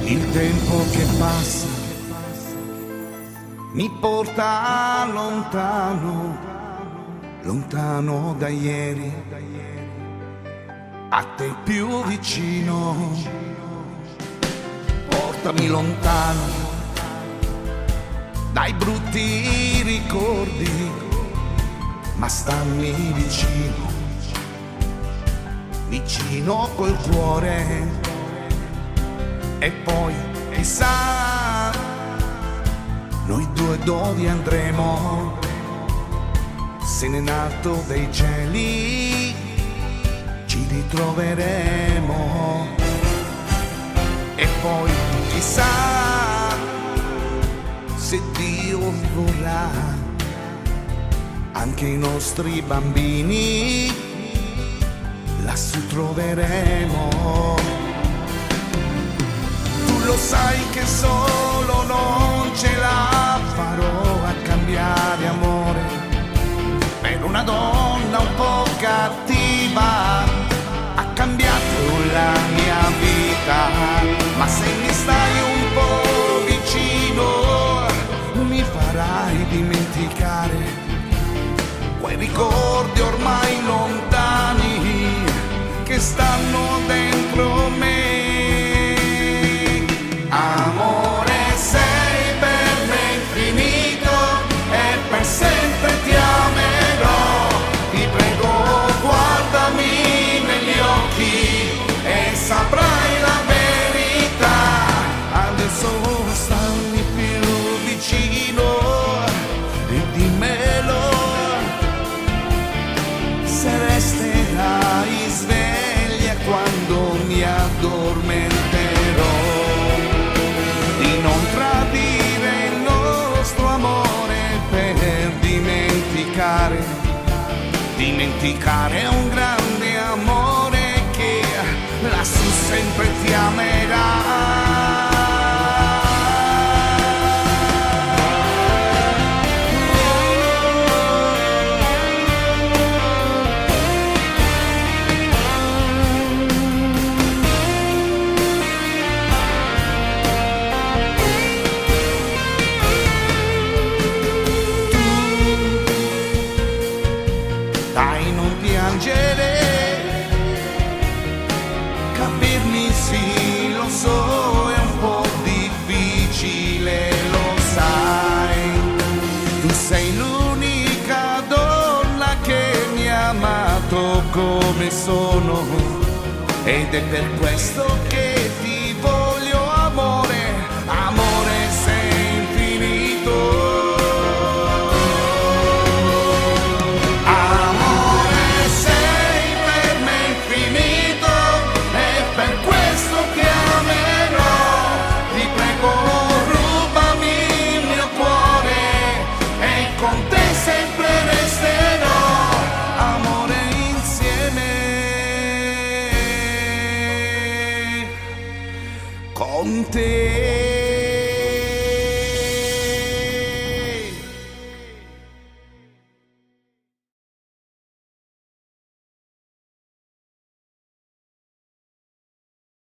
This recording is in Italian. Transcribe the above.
Il tempo che passa mi porta lontano, lontano da ieri, a te più vicino. Portami lontano dai brutti ricordi, ma stammi vicino, vicino col cuore. E poi chissà noi due dove andremo, se nel alto dei cieli ci ritroveremo. E poi chissà se Dio vorrà, anche i nostri bambini lassù troveremo. Lo sai che solo non ce la farò a cambiare amore per una donna un po' cattiva. Ha cambiato la mia vita, ma se mi stai un po' vicino mi farai dimenticare quei ricordi ormai lontani che stanno dentro me. Amore, sei per me infinito e per sempre ti amerò. Ti prego, guardami negli occhi e saprai la verità. Adesso stammi più vicino e dimmelo, se resterai sveglia quando mi addormenterò. Non tradire il nostro amore per dimenticare, dimenticare un grande amore che lassù sempre ti amerà. Dai, non piangere, capirmi sì, lo so, è un po' difficile, lo sai. Tu sei l'unica donna che mi ha amato come sono, ed è per questo che ti voglio amore, amore sei infinito. Con te.